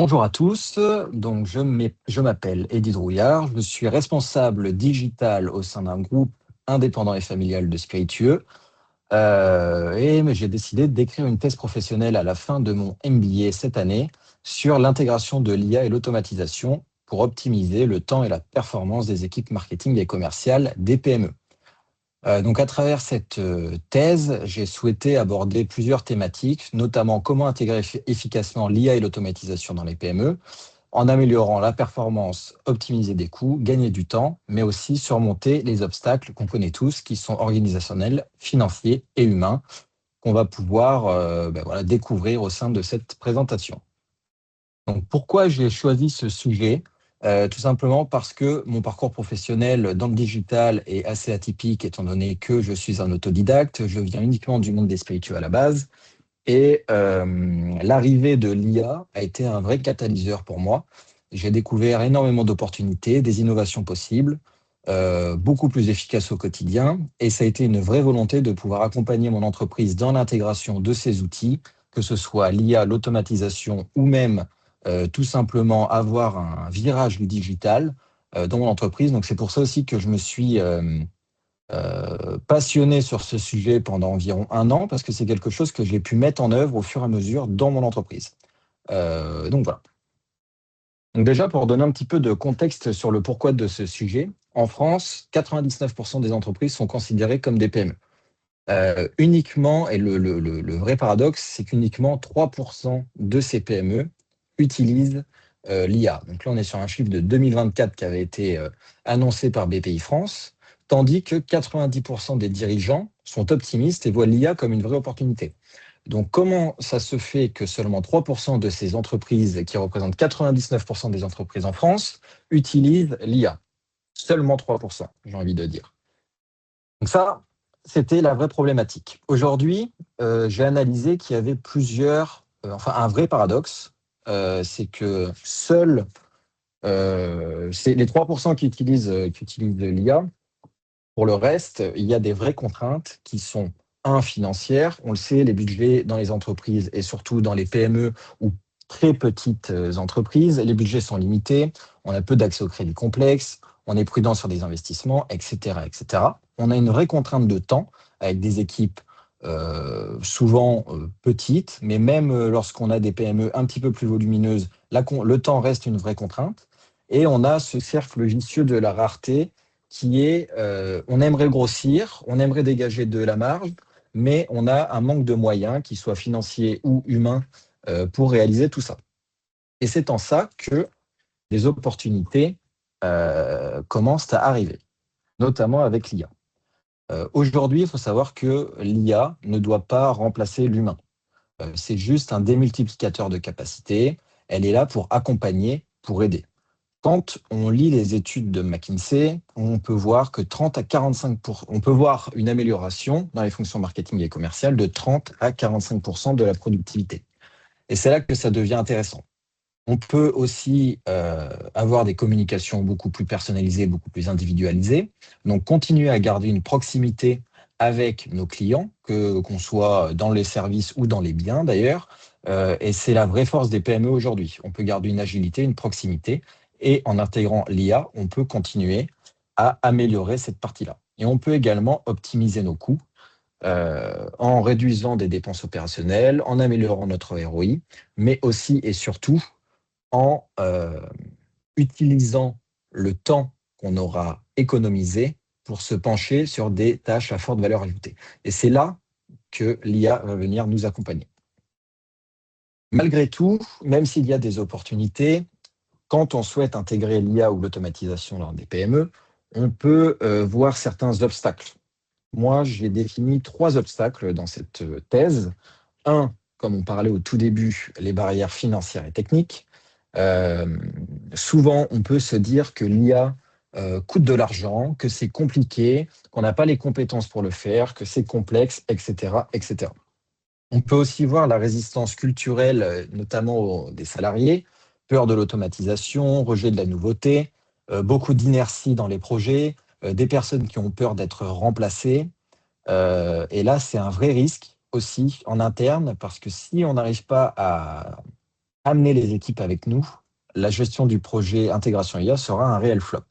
Bonjour à tous, donc je m'appelle Eddy Drouillard, je suis responsable digital au sein d'un groupe indépendant et familial de spiritueux mais j'ai décidé d'écrire une thèse professionnelle à la fin de mon MBA cette année sur l'intégration de l'IA et l'automatisation pour optimiser le temps et la performance des équipes marketing et commerciales des PME. Donc à travers cette thèse, j'ai souhaité aborder plusieurs thématiques, notamment comment intégrer efficacement l'IA et l'automatisation dans les PME, en améliorant la performance, optimiser des coûts, gagner du temps, mais aussi surmonter les obstacles qu'on connaît tous, qui sont organisationnels, financiers et humains, qu'on va pouvoir découvrir au sein de cette présentation. Donc, pourquoi j'ai choisi ce sujet? Tout simplement parce que mon parcours professionnel dans le digital est assez atypique, étant donné que je suis un autodidacte, je viens uniquement du monde des spiritueux à la base, et l'arrivée de l'IA a été un vrai catalyseur pour moi. J'ai découvert énormément d'opportunités, des innovations possibles, beaucoup plus efficaces au quotidien, et ça a été une vraie volonté de pouvoir accompagner mon entreprise dans l'intégration de ces outils, que ce soit l'IA, l'automatisation ou même tout simplement avoir un virage du digital dans mon entreprise. Donc c'est pour ça aussi que je me suis passionné sur ce sujet pendant environ 1 an, parce que c'est quelque chose que j'ai pu mettre en œuvre au fur et à mesure dans mon entreprise. Donc voilà. Donc déjà, pour donner un petit peu de contexte sur le pourquoi de ce sujet, en France, 99% des entreprises sont considérées comme des PME. Uniquement, et le vrai paradoxe, c'est qu'uniquement 3% de ces PME utilisent l'IA. Donc là, on est sur un chiffre de 2024 qui avait été annoncé par BPI France, tandis que 90% des dirigeants sont optimistes et voient l'IA comme une vraie opportunité. Donc comment ça se fait que seulement 3% de ces entreprises, qui représentent 99% des entreprises en France, utilisent l'IA? Seulement 3%, j'ai envie de dire. Donc ça, c'était la vraie problématique. Aujourd'hui, j'ai analysé qu'il y avait un vrai paradoxe, c'est que seuls c'est les 3% qui utilisent l'IA. Pour le reste, il y a des vraies contraintes qui sont, financières. On le sait, les budgets dans les entreprises et surtout dans les PME ou très petites entreprises, les budgets sont limités, on a peu d'accès au crédit complexe, on est prudent sur des investissements, etc., etc. On a une vraie contrainte de temps avec des équipes souvent petites, mais même lorsqu'on a des PME un petit peu plus volumineuses, le temps reste une vraie contrainte. Et on a ce cercle vicieux de la rareté qui est, on aimerait grossir, on aimerait dégager de la marge, mais on a un manque de moyens, qu'ils soient financiers ou humains, pour réaliser tout ça. Et c'est en ça que des opportunités commencent à arriver, notamment avec l'IA. Aujourd'hui, il faut savoir que l'IA ne doit pas remplacer l'humain. C'est juste un démultiplicateur de capacités. Elle est là pour accompagner, pour aider. Quand on lit les études de McKinsey, on peut voir que 30 à 45%, on peut voir une amélioration dans les fonctions marketing et commerciales de 30 à 45% de la productivité. Et c'est là que ça devient intéressant. On peut aussi avoir des communications beaucoup plus personnalisées, beaucoup plus individualisées. Donc, continuer à garder une proximité avec nos clients, qu'on soit dans les services ou dans les biens d'ailleurs. Et c'est la vraie force des PME aujourd'hui. On peut garder une agilité, une proximité. Et en intégrant l'IA, on peut continuer à améliorer cette partie-là. Et on peut également optimiser nos coûts en réduisant des dépenses opérationnelles, en améliorant notre ROI, mais aussi et surtout en utilisant le temps qu'on aura économisé pour se pencher sur des tâches à forte valeur ajoutée. Et c'est là que l'IA va venir nous accompagner. Malgré tout, même s'il y a des opportunités, quand on souhaite intégrer l'IA ou l'automatisation dans des PME, on peut voir certains obstacles. Moi, j'ai défini 3 obstacles dans cette thèse. Un, comme on parlait au tout début, les barrières financières et techniques. Souvent, on peut se dire que l'IA coûte de l'argent, que c'est compliqué, qu'on n'a pas les compétences pour le faire, que c'est complexe, etc., etc. On peut aussi voir la résistance culturelle, notamment des salariés, peur de l'automatisation, rejet de la nouveauté, beaucoup d'inertie dans les projets, des personnes qui ont peur d'être remplacées. Et là, c'est un vrai risque aussi en interne, parce que si on n'arrive pas à amener les équipes avec nous, la gestion du projet intégration IA sera un réel flop.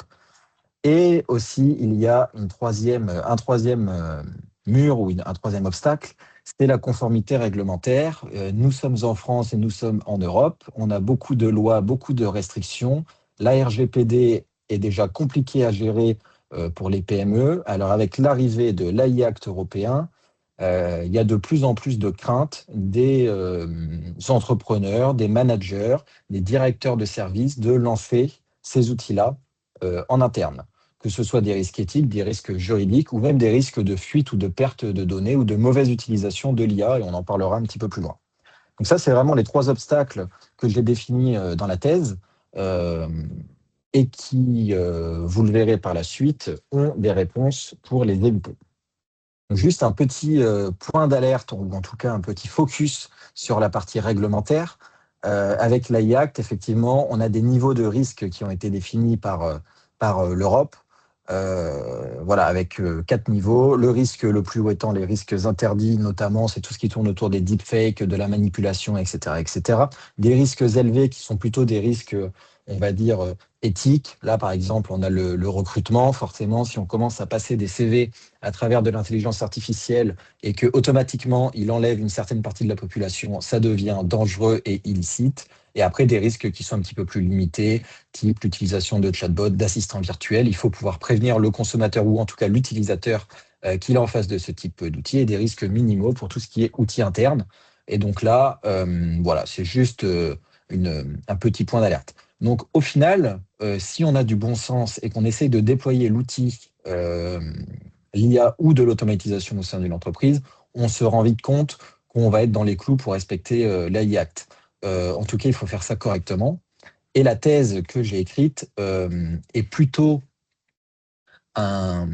Et aussi, il y a un troisième mur ou un troisième obstacle, c'est la conformité réglementaire. Nous sommes en France et nous sommes en Europe. On a beaucoup de lois, beaucoup de restrictions. La RGPD est déjà compliquée à gérer pour les PME. Alors, avec l'arrivée de l'AI Act européen, il y a de plus en plus de craintes des entrepreneurs, des managers, des directeurs de services de lancer ces outils-là en interne, que ce soit des risques éthiques, des risques juridiques ou même des risques de fuite ou de perte de données ou de mauvaise utilisation de l'IA, et on en parlera un petit peu plus loin. Donc ça, c'est vraiment les 3 obstacles que j'ai définis dans la thèse et qui, vous le verrez par la suite, ont des réponses pour les éviter. Juste un petit point d'alerte, ou en tout cas un petit focus sur la partie réglementaire. Avec l'AI Act, effectivement, on a des niveaux de risque qui ont été définis par l'Europe. Voilà, avec 4 niveaux. Le risque le plus haut étant les risques interdits, notamment, c'est tout ce qui tourne autour des deepfakes, de la manipulation, etc., etc. Des risques élevés qui sont plutôt des risques, on va dire, éthiques. Là, par exemple, on a le recrutement. Forcément, si on commence à passer des CV à travers de l'intelligence artificielle et que automatiquement il enlève une certaine partie de la population, ça devient dangereux et illicite. Et après, des risques qui sont un petit peu plus limités, type l'utilisation de chatbots, d'assistants virtuels. Il faut pouvoir prévenir le consommateur ou en tout cas l'utilisateur qu'il est en face de ce type d'outils, et des risques minimaux pour tout ce qui est outils internes. Et donc là, voilà, c'est juste un petit point d'alerte. Donc au final, si on a du bon sens et qu'on essaye de déployer l'outil, l'IA ou de l'automatisation au sein d'une entreprise, on se rend vite compte qu'on va être dans les clous pour respecter l'AI Act. En tout cas, il faut faire ça correctement. Et la thèse que j'ai écrite est plutôt un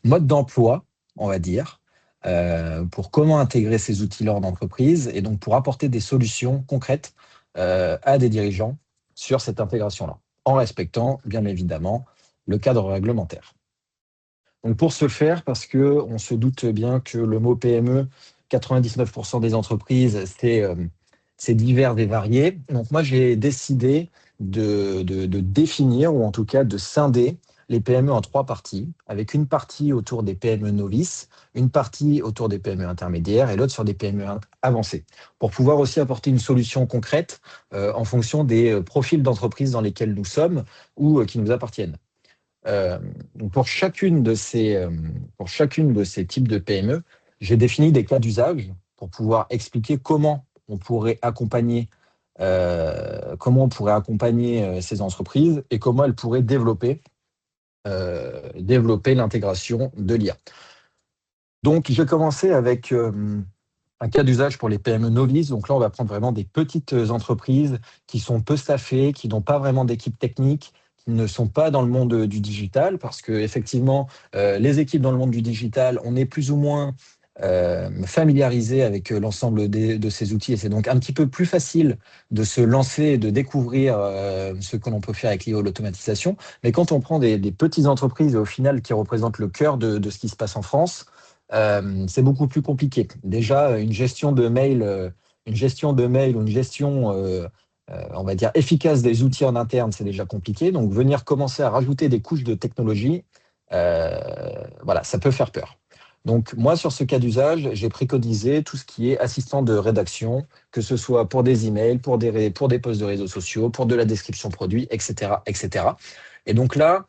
mode d'emploi, on va dire, pour comment intégrer ces outils-là en entreprise et donc pour apporter des solutions concrètes à des dirigeants sur cette intégration-là, en respectant bien évidemment le cadre réglementaire. Donc pour ce faire, parce qu'on se doute bien que le mot PME, 99% des entreprises, c'est divers et varié. Donc moi, j'ai décidé de définir, ou en tout cas de scinder les PME en 3 parties, avec une partie autour des PME novices, une partie autour des PME intermédiaires et l'autre sur des PME avancées, pour pouvoir aussi apporter une solution concrète en fonction des profils d'entreprises dans lesquels nous sommes ou qui nous appartiennent. Donc pour chacune de ces types de PME, j'ai défini des cas d'usage pour pouvoir expliquer on pourrait accompagner, comment on pourrait accompagner ces entreprises et comment elles pourraient développer l'intégration de l'IA. Donc, je vais commencer avec un cas d'usage pour les PME novices. Donc là, on va prendre vraiment des petites entreprises qui sont peu staffées, qui n'ont pas vraiment d'équipe technique, qui ne sont pas dans le monde du digital, parce que effectivement, les équipes dans le monde du digital, on est plus ou moins familiarisé avec l'ensemble de ces outils, et c'est donc un petit peu plus facile de se lancer et de découvrir ce que l'on peut faire avec l'IA ou l'automatisation. Mais quand on prend des petites entreprises, au final, qui représentent le cœur de ce qui se passe en France, c'est beaucoup plus compliqué. Déjà, une gestion de mail ou une gestion, on va dire, efficace des outils en interne, c'est déjà compliqué. Donc, venir commencer à rajouter des couches de technologie, voilà, ça peut faire peur. Donc, moi, sur ce cas d'usage, j'ai préconisé tout ce qui est assistant de rédaction, que ce soit pour des emails, pour des posts de réseaux sociaux, pour de la description produit, etc., etc. Et donc là,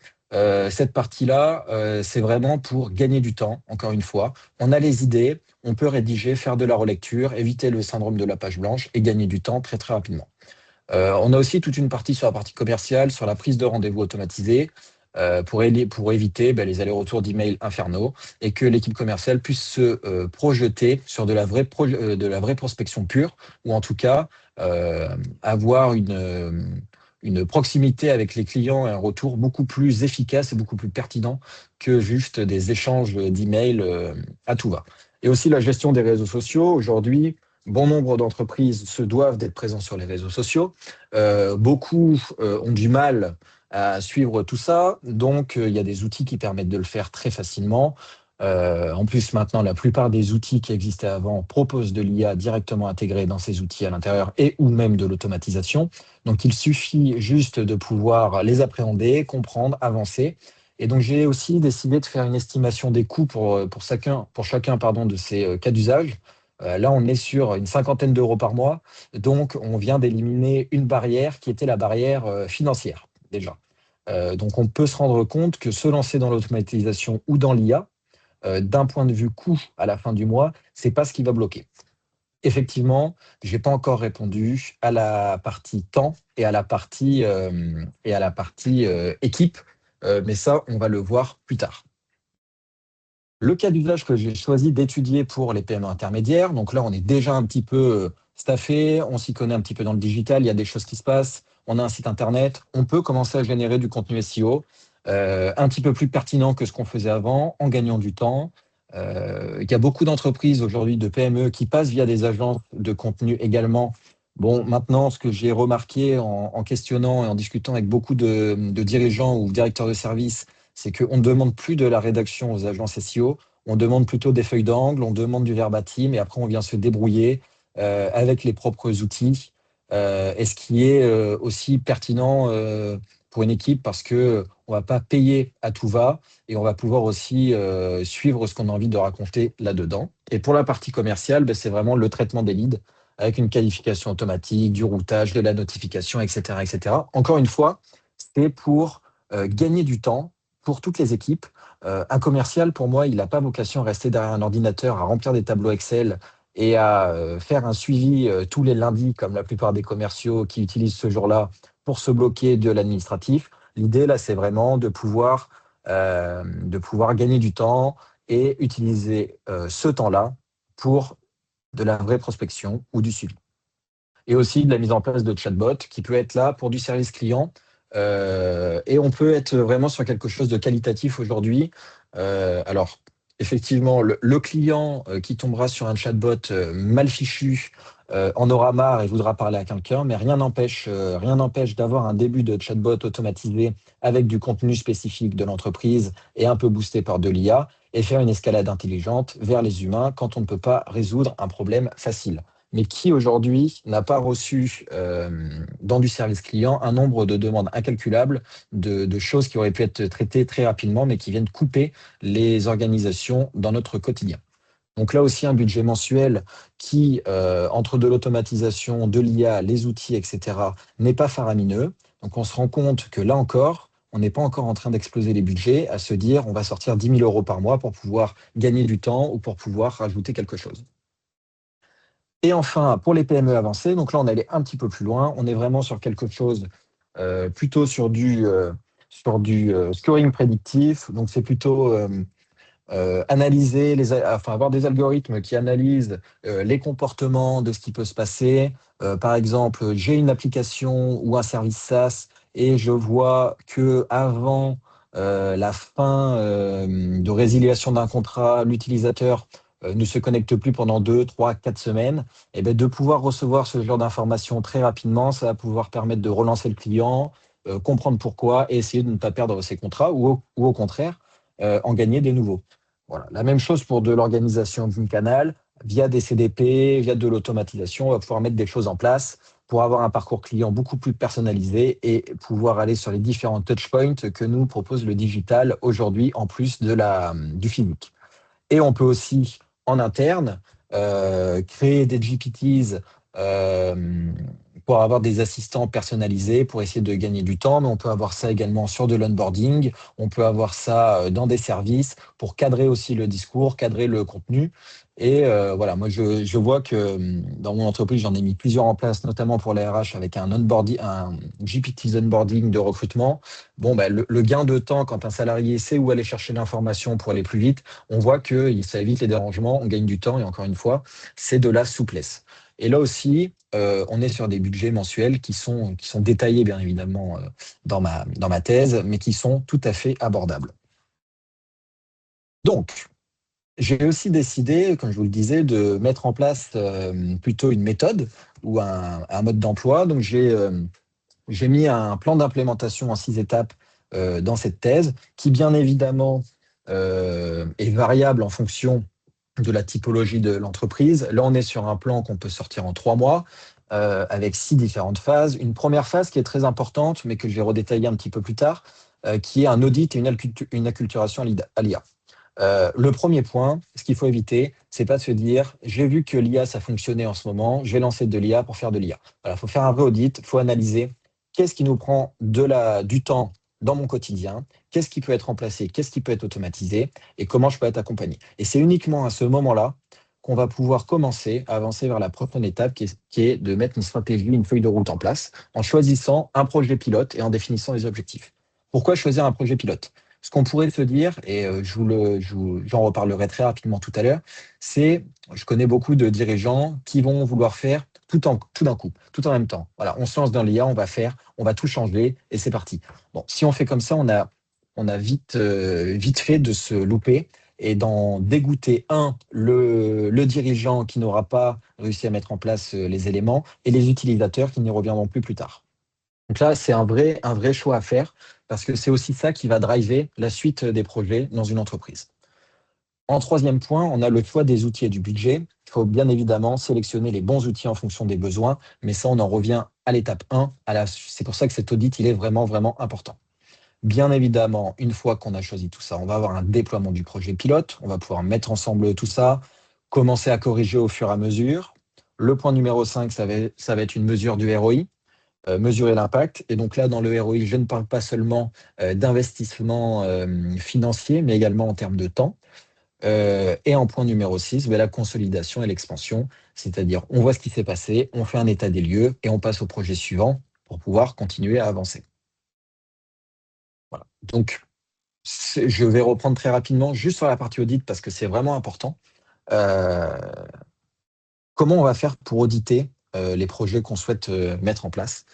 cette partie-là, c'est vraiment pour gagner du temps, encore une fois. On a les idées, on peut rédiger, faire de la relecture, éviter le syndrome de la page blanche et gagner du temps très, très rapidement. On a aussi toute une partie sur la partie commerciale, sur la prise de rendez-vous automatisée, pour éviter les allers-retours d'emails infernaux et que l'équipe commerciale puisse se projeter sur de la vraie prospection pure, ou en tout cas avoir une proximité avec les clients et un retour beaucoup plus efficace et beaucoup plus pertinent que juste des échanges d'emails à tout va. Et aussi la gestion des réseaux sociaux. Aujourd'hui, bon nombre d'entreprises se doivent d'être présents sur les réseaux sociaux. Beaucoup ont du mal à suivre tout ça, donc il y a des outils qui permettent de le faire très facilement. En plus, maintenant, la plupart des outils qui existaient avant proposent de l'IA directement intégrée dans ces outils à l'intérieur et ou même de l'automatisation. Donc, il suffit juste de pouvoir les appréhender, comprendre, avancer. Et donc, j'ai aussi décidé de faire une estimation des coûts pour chacun pardon, de ces cas d'usage. Là, on est sur une cinquantaine d'euros par mois. Donc, on vient d'éliminer une barrière qui était la barrière financière, déjà. Donc, on peut se rendre compte que se lancer dans l'automatisation ou dans l'IA, d'un point de vue coût à la fin du mois, c'est pas ce qui va bloquer. Effectivement, j'ai pas encore répondu à la partie temps et à la partie équipe, mais ça, on va le voir plus tard. Le cas d'usage que j'ai choisi d'étudier pour les PME intermédiaires, donc là, on est déjà un petit peu staffé, on s'y connaît un petit peu dans le digital, il y a des choses qui se passent, on a un site internet, on peut commencer à générer du contenu SEO un petit peu plus pertinent que ce qu'on faisait avant, en gagnant du temps. Il y a beaucoup d'entreprises aujourd'hui, de PME, qui passent via des agences de contenu également. Bon, maintenant, ce que j'ai remarqué en questionnant et en discutant avec beaucoup de dirigeants ou directeurs de services, c'est qu'on ne demande plus de la rédaction aux agences SEO, on demande plutôt des feuilles d'angle, on demande du verbatim et après on vient se débrouiller avec les propres outils. Et ce qui est aussi pertinent pour une équipe parce que on va pas payer à tout va et on va pouvoir aussi suivre ce qu'on a envie de raconter là-dedans. Et pour la partie commerciale, ben, c'est vraiment le traitement des leads avec une qualification automatique, du routage, de la notification, etc., etc. Encore une fois, c'est pour gagner du temps pour toutes les équipes. Un commercial, pour moi, il n'a pas vocation à rester derrière un ordinateur, à remplir des tableaux Excel et à faire un suivi tous les lundis, comme la plupart des commerciaux qui utilisent ce jour-là pour se bloquer de l'administratif. L'idée, là, c'est vraiment de pouvoir gagner du temps et utiliser ce temps-là pour de la vraie prospection ou du suivi. Et aussi de la mise en place de chatbot qui peut être là pour du service client. Et on peut être vraiment sur quelque chose de qualitatif aujourd'hui. Alors, effectivement, le client qui tombera sur un chatbot mal fichu en aura marre et voudra parler à quelqu'un, mais rien n'empêche d'avoir un début de chatbot automatisé avec du contenu spécifique de l'entreprise et un peu boosté par de l'IA et faire une escalade intelligente vers les humains quand on ne peut pas résoudre un problème facile. Mais qui aujourd'hui n'a pas reçu dans du service client un nombre de demandes incalculables de choses qui auraient pu être traitées très rapidement, mais qui viennent couper les organisations dans notre quotidien. Donc là aussi, un budget mensuel qui, entre de l'automatisation, de l'IA, les outils, etc., n'est pas faramineux. Donc on se rend compte que là encore, on n'est pas encore en train d'exploser les budgets, à se dire on va sortir 10 000 euros par mois pour pouvoir gagner du temps ou pour pouvoir rajouter quelque chose. Et enfin, pour les PME avancées, donc là, on allait un petit peu plus loin. On est vraiment sur quelque chose plutôt sur du scoring prédictif. Donc, c'est plutôt analyser, enfin, avoir des algorithmes qui analysent les comportements de ce qui peut se passer. Par exemple, j'ai une application ou un service SaaS et je vois que avant la fin de résiliation d'un contrat, l'utilisateur ne se connecte plus pendant 2, 3, 4 semaines, et bien de pouvoir recevoir ce genre d'informations très rapidement, ça va pouvoir permettre de relancer le client, comprendre pourquoi et essayer de ne pas perdre ses contrats ou au contraire, en gagner des nouveaux. Voilà. La même chose pour de l'organisation d'une canal, via des CDP, via de l'automatisation, on va pouvoir mettre des choses en place pour avoir un parcours client beaucoup plus personnalisé et pouvoir aller sur les différents touchpoints que nous propose le digital aujourd'hui, en plus du physique. Et on peut aussi, en interne, créer des GPTs pour avoir des assistants personnalisés, pour essayer de gagner du temps, mais on peut avoir ça également sur de l'onboarding, on peut avoir ça dans des services pour cadrer aussi le discours, cadrer le contenu. Et voilà, moi je vois que dans mon entreprise, j'en ai mis plusieurs en place, notamment pour les RH avec un GPT's onboarding de recrutement. Bon, bah, le gain de temps quand un salarié sait où aller chercher l'information pour aller plus vite, on voit que ça évite les dérangements, on gagne du temps et encore une fois, c'est de la souplesse. Et là aussi, on est sur des budgets mensuels qui sont détaillés bien évidemment dans ma thèse, mais qui sont tout à fait abordables. Donc, j'ai aussi décidé, comme je vous le disais, de mettre en place plutôt une méthode ou un mode d'emploi. Donc, j'ai mis un plan d'implémentation en 6 étapes dans cette thèse, qui bien évidemment est variable en fonction de la typologie de l'entreprise. Là, on est sur un plan qu'on peut sortir en 3 mois, avec 6 différentes phases. Une première phase qui est très importante, mais que je vais redétailler un petit peu plus tard, qui est un audit et une acculturation à l'IA. Le premier point, ce qu'il faut éviter, c'est pas de se dire j'ai vu que l'IA ça fonctionnait en ce moment, je vais lancer de l'IA pour faire de l'IA. Voilà, faut faire un vrai audit, faut analyser qu'est-ce qui nous prend du temps dans mon quotidien, qu'est-ce qui peut être remplacé, qu'est-ce qui peut être automatisé et comment je peux être accompagné. Et c'est uniquement à ce moment-là qu'on va pouvoir commencer à avancer vers la prochaine étape qui est de mettre une stratégie, une feuille de route en place en choisissant un projet pilote et en définissant les objectifs. Pourquoi choisir un projet pilote? Ce qu'on pourrait se dire, et j'en reparlerai très rapidement tout à l'heure, c'est, je connais beaucoup de dirigeants qui vont vouloir faire tout d'un coup, tout en même temps. Voilà, on se lance dans l'IA, on va tout changer et c'est parti. Bon, si on fait comme ça, on a vite fait de se louper et d'en dégoûter le dirigeant qui n'aura pas réussi à mettre en place les éléments et les utilisateurs qui n'y reviendront plus tard. Donc là, c'est un vrai choix à faire parce que c'est aussi ça qui va driver la suite des projets dans une entreprise. En troisième point, on a le choix des outils et du budget. Il faut bien évidemment sélectionner les bons outils en fonction des besoins, mais ça, on en revient à l'étape 1. C'est pour ça que cet audit, il est vraiment, vraiment important. Bien évidemment, une fois qu'on a choisi tout ça, on va avoir un déploiement du projet pilote, on va pouvoir mettre ensemble tout ça, commencer à corriger au fur et à mesure. Le point numéro 5, ça va être une mesure du ROI. Mesurer l'impact. Et donc là, dans le ROI, je ne parle pas seulement d'investissement financier, mais également en termes de temps. Et en point numéro 6, la consolidation et l'expansion, c'est-à-dire on voit ce qui s'est passé, on fait un état des lieux et on passe au projet suivant pour pouvoir continuer à avancer. Voilà. Donc, je vais reprendre très rapidement juste sur la partie audit parce que c'est vraiment important. Euh, Comment on va faire pour auditer les projets qu'on souhaite mettre en place?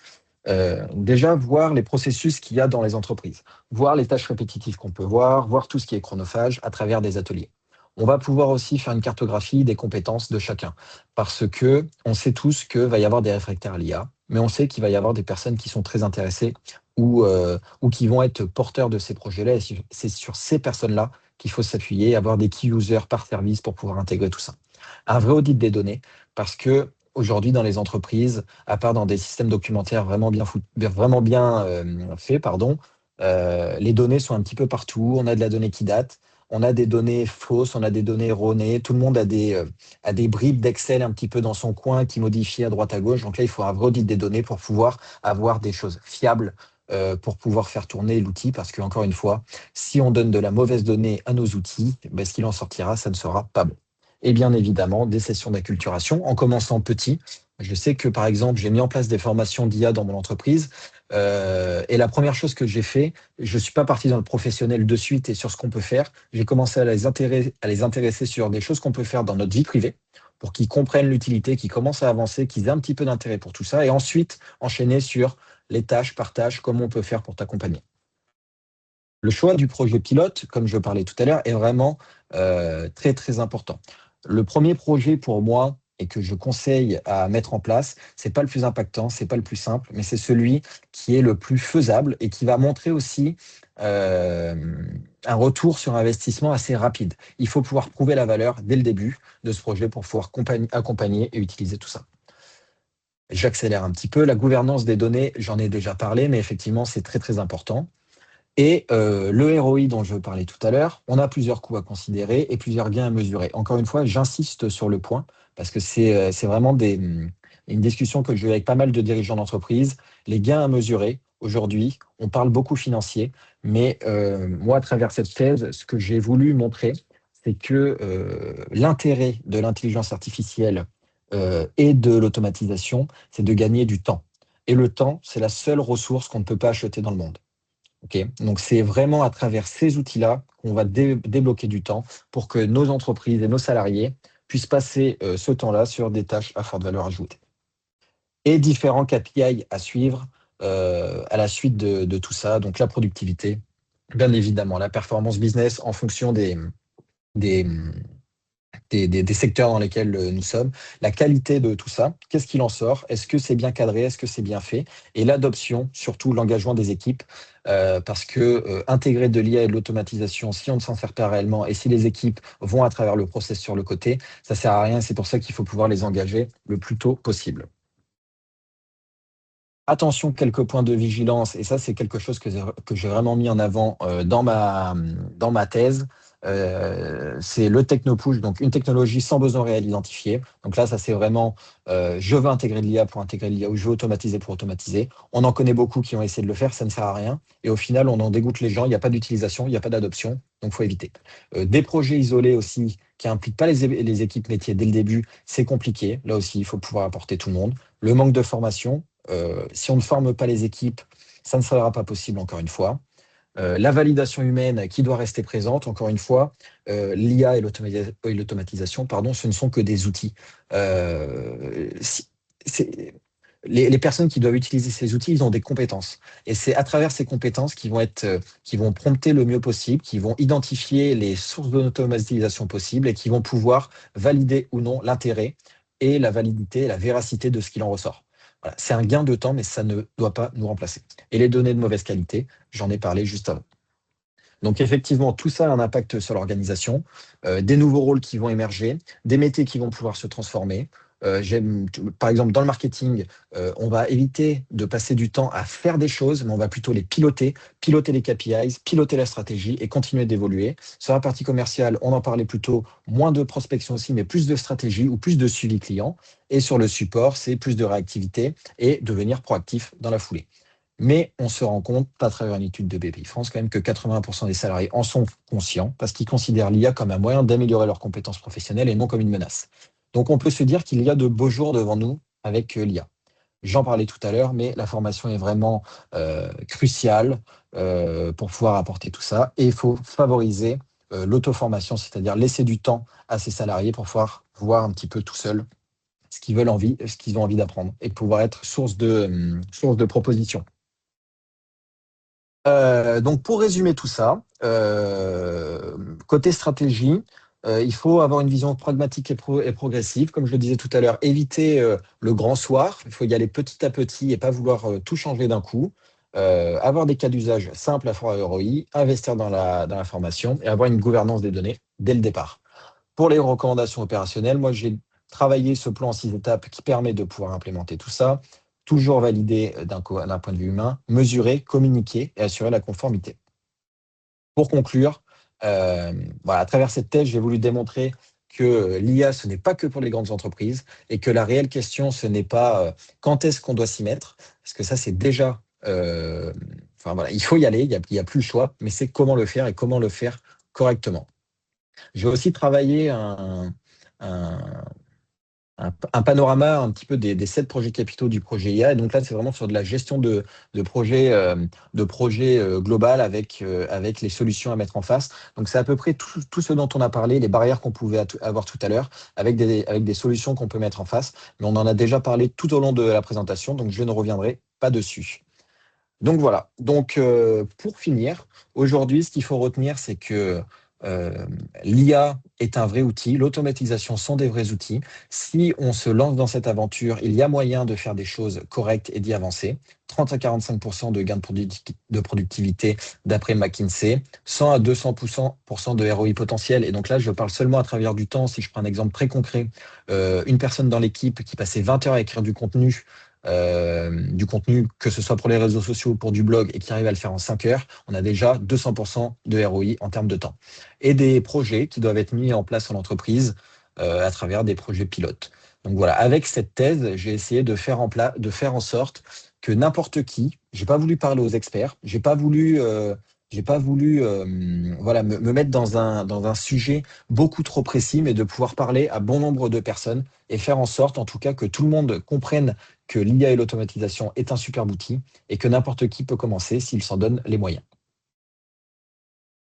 Déjà, voir les processus qu'il y a dans les entreprises, voir les tâches répétitives qu'on peut voir tout ce qui est chronophage à travers des ateliers. On va pouvoir aussi faire une cartographie des compétences de chacun, parce que on sait tous qu'il va y avoir des réfractaires à l'IA, mais on sait qu'il va y avoir des personnes qui sont très intéressées ou qui vont être porteurs de ces projets-là, et c'est sur ces personnes-là qu'il faut s'appuyer, avoir des key users par service pour pouvoir intégrer tout ça. Un vrai audit des données, parce que aujourd'hui, dans les entreprises, à part dans des systèmes documentaires vraiment bien faits, pardon, les données sont un petit peu partout. On a de la donnée qui date, on a des données fausses, on a des données erronées. Tout le monde a des bribes d'Excel un petit peu dans son coin qui modifient à droite à gauche. Donc là, il faut un vrai audit des données pour pouvoir avoir des choses fiables pour pouvoir faire tourner l'outil. Parce que, encore une fois, si on donne de la mauvaise donnée à nos outils, ce qu'il en sortira, ça ne sera pas bon. Et bien évidemment, des sessions d'acculturation en commençant petit. Je sais que, par exemple, j'ai mis en place des formations d'IA dans mon entreprise. Et la première chose que j'ai fait, je ne suis pas parti dans le professionnel de suite et sur ce qu'on peut faire. J'ai commencé à les intéresser sur des choses qu'on peut faire dans notre vie privée pour qu'ils comprennent l'utilité, qu'ils commencent à avancer, qu'ils aient un petit peu d'intérêt pour tout ça. Et ensuite, enchaîner sur les tâches par tâche, comment on peut faire pour t'accompagner. Le choix du projet pilote, comme je parlais tout à l'heure, est vraiment très, très important. Le premier projet pour moi et que je conseille à mettre en place, c'est pas le plus impactant, c'est pas le plus simple, mais c'est celui qui est le plus faisable et qui va montrer aussi un retour sur investissement assez rapide. Il faut pouvoir prouver la valeur dès le début de ce projet pour pouvoir accompagner et utiliser tout ça. J'accélère un petit peu. La gouvernance des données, j'en ai déjà parlé, mais effectivement, c'est très, très important. Et le ROI dont je parlais tout à l'heure, on a plusieurs coûts à considérer et plusieurs gains à mesurer. Encore une fois, j'insiste sur le point parce que c'est vraiment une discussion que j'ai eu avec pas mal de dirigeants d'entreprise. Les gains à mesurer, aujourd'hui, on parle beaucoup financier, mais moi, à travers cette thèse, ce que j'ai voulu montrer, c'est que l'intérêt de l'intelligence artificielle et de l'automatisation, c'est de gagner du temps. Et le temps, c'est la seule ressource qu'on ne peut pas acheter dans le monde. Okay. Donc, c'est vraiment à travers ces outils-là qu'on va débloquer du temps pour que nos entreprises et nos salariés puissent passer ce temps-là sur des tâches à forte valeur ajoutée. Et différents KPI à suivre à la suite de tout ça. Donc, la productivité, bien évidemment, la performance business en fonction des, des secteurs dans lesquels nous sommes, la qualité de tout ça, qu'est-ce qu'il en sort, est-ce que c'est bien cadré, est-ce que c'est bien fait, et l'adoption, surtout l'engagement des équipes, parce que intégrer de l'IA et de l'automatisation, si on ne s'en sert pas réellement, et si les équipes vont à travers le process sur le côté, ça sert à rien, c'est pour ça qu'il faut pouvoir les engager le plus tôt possible. Attention, quelques points de vigilance, et ça, c'est quelque chose que j'ai vraiment mis en avant dans ma thèse. C'est le techno-push, donc une technologie sans besoin réel identifié. Donc là, ça, c'est vraiment je veux intégrer de l'IA pour intégrer de l'IA ou je veux automatiser pour automatiser. On en connaît beaucoup qui ont essayé de le faire, ça ne sert à rien. Et au final, on en dégoûte les gens, il n'y a pas d'utilisation, il n'y a pas d'adoption, donc il faut éviter. Des projets isolés aussi qui impliquent pas les équipes métiers dès le début, c'est compliqué. Là aussi, il faut pouvoir apporter tout le monde. Le manque de formation, si on ne forme pas les équipes, ça ne sera pas possible, encore une fois. La validation humaine qui doit rester présente, encore une fois, l'IA et l'automatisation, pardon, ce ne sont que des outils. Si, les personnes qui doivent utiliser ces outils, ils ont des compétences. Et c'est à travers ces compétences qui vont prompter le mieux possible, qui vont identifier les sources d'automatisation possibles et qui vont pouvoir valider ou non l'intérêt et la validité, la véracité de ce qu'il en ressort. Voilà. C'est un gain de temps, mais ça ne doit pas nous remplacer. Et les données de mauvaise qualité, j'en ai parlé juste avant. Donc effectivement, tout ça a un impact sur l'organisation, des nouveaux rôles qui vont émerger, des métiers qui vont pouvoir se transformer. Par exemple, dans le marketing, on va éviter de passer du temps à faire des choses, mais on va plutôt les piloter, piloter les KPIs, piloter la stratégie et continuer d'évoluer. Sur la partie commerciale, on en parlait plutôt, moins de prospection aussi, mais plus de stratégie ou plus de suivi client. Et sur le support, c'est plus de réactivité et devenir proactif dans la foulée. Mais on se rend compte, à travers une étude de BPI France, quand même que 80% des salariés en sont conscients parce qu'ils considèrent l'IA comme un moyen d'améliorer leurs compétences professionnelles et non comme une menace. Donc on peut se dire qu'il y a de beaux jours devant nous avec l'IA. J'en parlais tout à l'heure, mais la formation est vraiment cruciale pour pouvoir apporter tout ça. Et il faut favoriser l'auto-formation, c'est-à-dire laisser du temps à ces salariés pour pouvoir voir un petit peu tout seul ce qu'ils ont envie d'apprendre et pouvoir être source de propositions. Donc pour résumer tout ça, côté stratégie, il faut avoir une vision pragmatique et progressive. Comme je le disais tout à l'heure, éviter le grand soir. Il faut y aller petit à petit et pas vouloir tout changer d'un coup. Avoir des cas d'usage simples à fort ROI, investir dans la formation et avoir une gouvernance des données dès le départ. Pour les recommandations opérationnelles, moi, j'ai travaillé ce plan en 6 étapes qui permet de pouvoir implémenter tout ça, toujours valider d'un point de vue humain, mesurer, communiquer et assurer la conformité. Pour conclure, voilà, à travers cette thèse, j'ai voulu démontrer que l'IA, ce n'est pas que pour les grandes entreprises et que la réelle question, ce n'est pas quand est-ce qu'on doit s'y mettre, parce que ça, c'est déjà... enfin voilà, il faut y aller, il y a plus le choix, mais c'est comment le faire et comment le faire correctement. J'ai aussi travaillé un, un panorama un petit peu des 7 projets capitaux du projet IA. Et donc là, c'est vraiment sur de la gestion de projets global avec les solutions à mettre en face. Donc c'est à peu près tout ce dont on a parlé, les barrières qu'on pouvait avoir tout à l'heure, avec des solutions qu'on peut mettre en face. Mais on en a déjà parlé tout au long de la présentation, donc je ne reviendrai pas dessus. Donc voilà. Donc pour finir, aujourd'hui, ce qu'il faut retenir, c'est que l'IA est un vrai outil, l'automatisation sont des vrais outils. Si on se lance dans cette aventure, il y a moyen de faire des choses correctes et d'y avancer. 30 à 45% de gains de productivité d'après McKinsey, 100 à 200% de ROI potentiel. Et donc là, je parle seulement à travers du temps. Si je prends un exemple très concret, une personne dans l'équipe qui passait 20 heures à écrire du contenu, que ce soit pour les réseaux sociaux ou pour du blog, et qui arrive à le faire en 5 heures, on a déjà 200% de ROI en termes de temps. Et des projets qui doivent être mis en place en entreprise à travers des projets pilotes. Donc voilà, avec cette thèse, j'ai essayé de faire en sorte que n'importe qui, j'ai pas voulu parler aux experts, j'ai pas voulu voilà, me mettre dans un sujet beaucoup trop précis, mais de pouvoir parler à bon nombre de personnes et faire en sorte, en tout cas, que tout le monde comprenne que l'IA et l'automatisation est un super outil et que n'importe qui peut commencer s'il s'en donne les moyens.